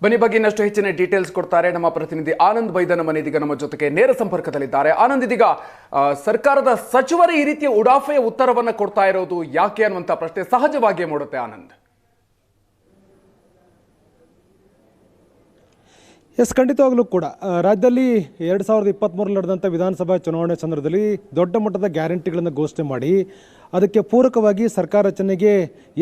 ಬನ್ನಿ ಬಗ್ಗೆ ಇನ್ನಷ್ಟು ಹೆಚ್ಚಿನ ಡೀಟೇಲ್ಸ್ ಕೊಡ್ತಾರೆ ನಮ್ಮ ಪ್ರತಿನಿಧಿ ಆನಂದ್ ಬೈದನ ಇದೀಗ ನಮ್ಮ ಜೊತೆಗೆ ನೇರ ಸಂಪರ್ಕದಲ್ಲಿದ್ದಾರೆ. ಆನಂದ್, ಇದೀಗ ಸರ್ಕಾರದ ಸಚಿವರು ಈ ರೀತಿಯ ಉಡಾಫೆಯ ಉತ್ತರವನ್ನು ಕೊಡ್ತಾ ಇರೋದು ಯಾಕೆ ಅನ್ನುವಂಥ ಪ್ರಶ್ನೆ ಸಹಜವಾಗಿಯೇ ಮೂಡುತ್ತೆ. ಆನಂದ್, ಎಸ್, ಖಂಡಿತವಾಗಲೂ ಕೂಡ ರಾಜ್ಯದಲ್ಲಿ 2023 ನಡೆದಂಥ ವಿಧಾನಸಭಾ ಚುನಾವಣೆ ಸಂದರ್ಭದಲ್ಲಿ ದೊಡ್ಡ ಮಟ್ಟದ ಗ್ಯಾರಂಟಿಗಳನ್ನು ಘೋಷಣೆ ಮಾಡಿ ಅದಕ್ಕೆ ಪೂರಕವಾಗಿ ಸರ್ಕಾರ ರಚನೆಗೆ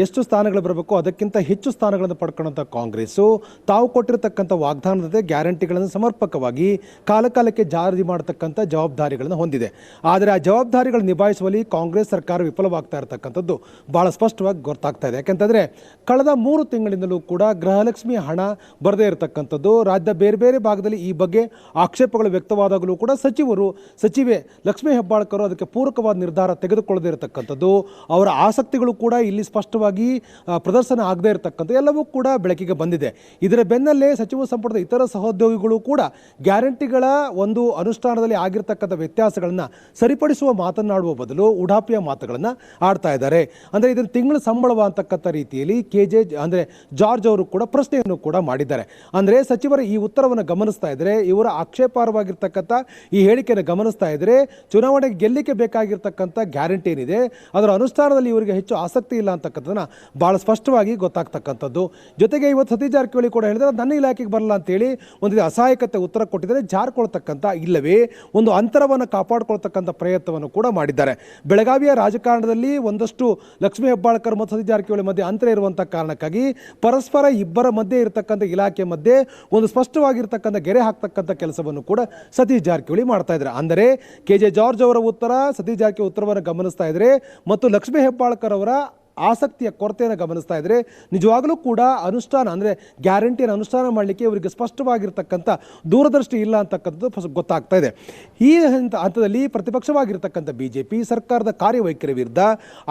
ಎಷ್ಟು ಸ್ಥಾನಗಳು ಬರಬೇಕು ಅದಕ್ಕಿಂತ ಹೆಚ್ಚು ಸ್ಥಾನಗಳನ್ನು ಪಡ್ಕೊಳ್ಳೋಂಥ ಕಾಂಗ್ರೆಸ್ಸು ತಾವು ಕೊಟ್ಟಿರತಕ್ಕಂಥ ವಾಗ್ದಾನದ ಗ್ಯಾರಂಟಿಗಳನ್ನು ಸಮರ್ಪಕವಾಗಿ ಕಾಲಕಾಲಕ್ಕೆ ಜಾರಿ ಮಾಡತಕ್ಕಂಥ ಜವಾಬ್ದಾರಿಗಳನ್ನು ಹೊಂದಿದೆ. ಆದರೆ ಆ ಜವಾಬ್ದಾರಿಗಳು ನಿಭಾಯಿಸುವಲ್ಲಿ ಕಾಂಗ್ರೆಸ್ ಸರ್ಕಾರ ವಿಫಲವಾಗ್ತಾ ಇರತಕ್ಕಂಥದ್ದು ಭಾಳ ಸ್ಪಷ್ಟವಾಗಿ ಗೊತ್ತಾಗ್ತಾ ಇದೆ. ಯಾಕೆಂತಂದರೆ ಕಳೆದ 3 ತಿಂಗಳಿಂದಲೂ ಕೂಡ ಗೃಹಲಕ್ಷ್ಮಿ ಹಣ ಬರದೇ ಇರತಕ್ಕಂಥದ್ದು, ರಾಜ್ಯದ ಬೇರೆ ಬೇರೆ ಭಾಗದಲ್ಲಿ ಈ ಬಗ್ಗೆ ಆಕ್ಷೇಪಗಳು ವ್ಯಕ್ತವಾದಾಗಲೂ ಕೂಡ ಸಚಿವೆ ಲಕ್ಷ್ಮೀ ಹೆಬ್ಬಾಳ್ಕರ್ ಅದಕ್ಕೆ ಪೂರಕವಾದ ನಿರ್ಧಾರ ತೆಗೆದುಕೊಳ್ಳದೇ ಇರತಕ್ಕಂಥದ್ದು, ಅವರ ಆಸಕ್ತಿಗಳು ಕೂಡ ಇಲ್ಲಿ ಸ್ಪಷ್ಟವಾಗಿ ಪ್ರದರ್ಶನ ಆಗದೇ ಇರತಕ್ಕಂಥ ಎಲ್ಲವೂ ಕೂಡ ಬೆಳಕಿಗೆ ಬಂದಿದೆ. ಇದರ ಬೆನ್ನಲ್ಲೇ ಸಚಿವ ಸಂಪುಟದ ಇತರ ಸಹೋದ್ಯೋಗಿಗಳು ಕೂಡ ಗ್ಯಾರಂಟಿಗಳ ಒಂದು ಅನುಷ್ಠಾನದಲ್ಲಿ ಆಗಿರ್ತಕ್ಕಂಥ ವ್ಯತ್ಯಾಸಗಳನ್ನು ಸರಿಪಡಿಸುವ ಮಾತನಾಡುವ ಬದಲು ಉಡಾಪಿಯ ಮಾತುಗಳನ್ನು ಆಡ್ತಾ ಇದ್ದಾರೆ. ಅಂದರೆ ಇದನ್ನು ತಿಂಗಳು ಸಂಬಳವ ಅಂತಕ್ಕಂಥ ರೀತಿಯಲ್ಲಿ ಅಂದರೆ ಜಾರ್ಜ್ ಅವರು ಕೂಡ ಪ್ರಶ್ನೆಯನ್ನು ಕೂಡ ಮಾಡಿದ್ದಾರೆ. ಅಂದರೆ ಸಚಿವರ ಈ ಉತ್ತರವನ್ನು ಗಮನಿಸ್ತಾ ಇದ್ದರೆ, ಇವರ ಆಕ್ಷೇಪಾರ್ಹವಾಗಿರ್ತಕ್ಕಂಥ ಈ ಹೇಳಿಕೆಯನ್ನು ಗಮನಿಸ್ತಾ ಇದ್ದರೆ, ಚುನಾವಣೆಗೆ ಗೆಲ್ಲಿಕ್ಕೆ ಬೇಕಾಗಿರ್ತಕ್ಕಂಥ ಗ್ಯಾರಂಟಿ ಏನಿದೆ ಅದರ ಅನುಷ್ಠಾನದಲ್ಲಿ ಇವರಿಗೆ ಹೆಚ್ಚು ಆಸಕ್ತಿ ಇಲ್ಲ ಅಂತಕ್ಕಂಥದ್ದನ್ನು ಭಾಳ ಸ್ಪಷ್ಟವಾಗಿ ಗೊತ್ತಾಗ್ತಕ್ಕಂಥದ್ದು. ಜೊತೆಗೆ ಇವತ್ತು ಸತೀಶ್ ಜಾರಕಿಹೊಳಿ ಕೂಡ ಹೇಳಿದರೆ ನನ್ನ ಇಲಾಖೆಗೆ ಬರಲ್ಲ ಅಂತೇಳಿ ಒಂದು ಅಸಹಾಯಕತೆ ಉತ್ತರ ಕೊಟ್ಟಿದ್ದಾರೆ. ಜಾರಿಕೊಳ್ತಕ್ಕಂಥ ಇಲ್ಲವೇ ಒಂದು ಅಂತರವನ್ನು ಕಾಪಾಡಿಕೊಳ್ತಕ್ಕಂಥ ಪ್ರಯತ್ನವನ್ನು ಕೂಡ ಮಾಡಿದ್ದಾರೆ. ಬೆಳಗಾವಿಯ ರಾಜಕಾರಣದಲ್ಲಿ ಒಂದಷ್ಟು ಲಕ್ಷ್ಮೀ ಹೆಬ್ಬಾಳ್ಕರ್ ಮತ್ತು ಸತೀಶ್ ಜಾರಕಿಹೊಳಿ ಮಧ್ಯೆ ಅಂತರ ಇರುವಂಥ ಕಾರಣಕ್ಕಾಗಿ ಪರಸ್ಪರ ಇಬ್ಬರ ಮಧ್ಯೆ ಇರತಕ್ಕಂಥ ಇಲಾಖೆ ಮಧ್ಯೆ ಒಂದು ಸ್ಪಷ್ಟವಾಗಿರ್ತಕ್ಕಂಥ ಗೆರೆ ಹಾಕ್ತಕ್ಕಂಥ ಕೆಲಸವನ್ನು ಕೂಡ ಸತೀಶ್ ಜಾರಕಿಹೊಳಿ ಮಾಡ್ತಾ ಇದ್ದಾರೆ. ಅಂದರೆ KJ ಜಾರ್ಜ್ ಅವರ ಉತ್ತರ, ಸತೀಶ್ ಜಾರಕಿಹೊಳಿ ಉತ್ತರವನ್ನು ಗಮನಿಸ್ತಾ ಇದ್ದಾರೆ ಮತ್ತು ಲಕ್ಷ್ಮೀ ಹೆಬ್ಬಾಳ್ಕರ್ ಅವರ ಆಸಕ್ತಿಯ ಕೊರತೆಯನ್ನು ಗಮನಿಸ್ತಾ ಇದ್ದರೆ ನಿಜವಾಗಲೂ ಕೂಡ ಅನುಷ್ಠಾನ ಅಂದರೆ ಗ್ಯಾರಂಟಿಯನ್ನು ಅನುಷ್ಠಾನ ಮಾಡಲಿಕ್ಕೆ ಇವರಿಗೆ ಸ್ಪಷ್ಟವಾಗಿರ್ತಕ್ಕಂಥ ದೂರದೃಷ್ಟಿ ಇಲ್ಲ ಅಂತಕ್ಕಂಥದ್ದು ಗೊತ್ತಾಗ್ತಾ ಇದೆ. ಈ ಹಂತದಲ್ಲಿ ಪ್ರತಿಪಕ್ಷವಾಗಿರ್ತಕ್ಕಂಥ BJP ಸರ್ಕಾರದ ಕಾರ್ಯವೈಖರಿ ವಿರುದ್ಧ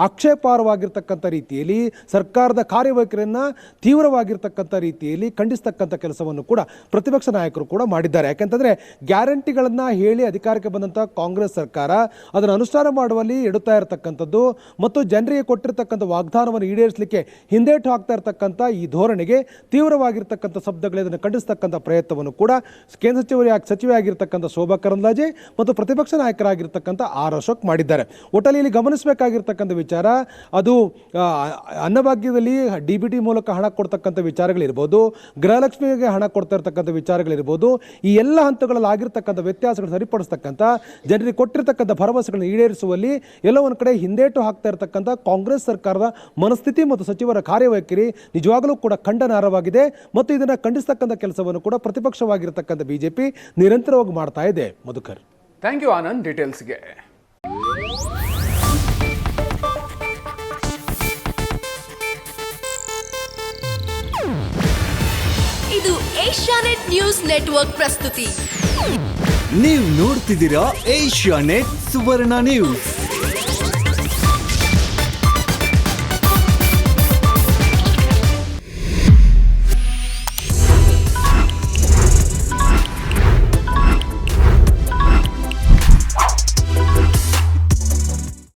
ಆಕ್ಷೇಪಾರ್ಹವಾಗಿರ್ತಕ್ಕಂಥ ರೀತಿಯಲ್ಲಿ ಸರ್ಕಾರದ ಕಾರ್ಯವೈಖರಿಯನ್ನು ತೀವ್ರವಾಗಿರ್ತಕ್ಕಂಥ ರೀತಿಯಲ್ಲಿ ಖಂಡಿಸ್ತಕ್ಕಂಥ ಕೆಲಸವನ್ನು ಕೂಡ ಪ್ರತಿಪಕ್ಷ ನಾಯಕರು ಕೂಡ ಮಾಡಿದ್ದಾರೆ. ಯಾಕೆಂತಂದರೆ ಗ್ಯಾರಂಟಿಗಳನ್ನು ಹೇಳಿ ಅಧಿಕಾರಕ್ಕೆ ಬಂದಂಥ ಕಾಂಗ್ರೆಸ್ ಸರ್ಕಾರ ಅದನ್ನು ಅನುಷ್ಠಾನ ಮಾಡುವಲ್ಲಿ ಎಡುತ್ತಾ ಇರತಕ್ಕಂಥದ್ದು ಮತ್ತು ಜನರಿಗೆ ಕೊಟ್ಟಿರ್ತಕ್ಕಂಥ ವಾಗ್ದಾನವನ್ನು ಈಡೇರಿಸಲಿಕ್ಕೆ ಹಿಂದೇಟು ಹಾಕ್ತಾ ಇರತಕ್ಕಂಥ ಈ ಧೋರಣೆಗೆ ತೀವ್ರವಾಗಿರ್ತಕ್ಕಂಥ ಶಬ್ದಗಳು ಇದನ್ನು ಖಂಡಿಸ್ತಕ್ಕಂಥ ಪ್ರಯತ್ನವನ್ನು ಕೂಡ ಕೇಂದ್ರ ಸಚಿವೆ ಆಗಿರ್ತಕ್ಕಂಥ ಶೋಭಾ ಕರಂದ್ಲಾಜೆ ಮತ್ತು ಪ್ರತಿಪಕ್ಷ ನಾಯಕರಾಗಿರ್ತಕ್ಕಂಥ R ಅಶೋಕ್ ಮಾಡಿದ್ದಾರೆ. ಒಟ್ಟಲ್ಲಿ ಇಲ್ಲಿ ಗಮನಿಸಬೇಕಾಗಿರ್ತಕ್ಕಂಥ ವಿಚಾರ ಅದು ಅನ್ನಭಾಗ್ಯದಲ್ಲಿ DBT ಮೂಲಕ ಹಣ ಕೊಡ್ತಕ್ಕಂಥ ವಿಚಾರಗಳಿರ್ಬೋದು, ಗೃಹಲಕ್ಷ್ಮಿಗೆ ಹಣ ಕೊಡ್ತಾ ಇರ್ತಕ್ಕಂಥ ವಿಚಾರಗಳಿರ್ಬೋದು, ಈ ಎಲ್ಲ ಹಂತಗಳಲ್ಲಿ ಆಗಿರ್ತಕ್ಕಂಥ ವ್ಯತ್ಯಾಸಗಳು ಸರಿಪಡಿಸ್ತಕ್ಕಂಥ ಜನರಿಗೆ ಕೊಟ್ಟಿರ್ತಕ್ಕಂಥ ಭರವಸೆಗಳನ್ನು ಈಡೇರಿಸುವಲ್ಲಿ ಎಲ್ಲ ಒಂದು ಕಡೆ ಹಿಂದೇಟು ಹಾಕ್ತಾ ಇರತಕ್ಕಂಥ ಕಾಂಗ್ರೆಸ್ ಸರ್ಕಾರದ ಮನಸ್ಥಿತಿ ಮತ್ತು ಸಚಿವರ ಕಾರ್ಯವೈಖರಿ ನಿಜವಾಗಲೂ ಕೂಡ ಖಂಡನಾರ್ಹವಾಗಿದೆ ಮತ್ತು ಇದನ್ನು ಖಂಡಿಸ್ತಕ್ಕಂಥ ಕೆಲಸವನ್ನು ಕೂಡ ಪ್ರತಿಪಕ್ಷವಾಗಿರ್ತಕ್ಕಂಥ BJP ನಿರಂತರವಾಗಿ ಮಾಡ್ತಾ ಇದೆ. ಮಧುಕರ್, ಥ್ಯಾಂಕ್ ಯು ಆನಂದ್ ಡೀಟೇಲ್ಸ್ಗೆ. ಇದು ಏಷ್ಯಾನೆಟ್ ನ್ಯೂಸ್ ನೆಟ್ವರ್ಕ್ ಪ್ರಸ್ತುತಿ. ನೀವು ನೋಡ್ತಿದ್ದೀರಾ ಏಷ್ಯಾನೆಟ್ ಸುವರ್ಣ ನ್ಯೂಸ್.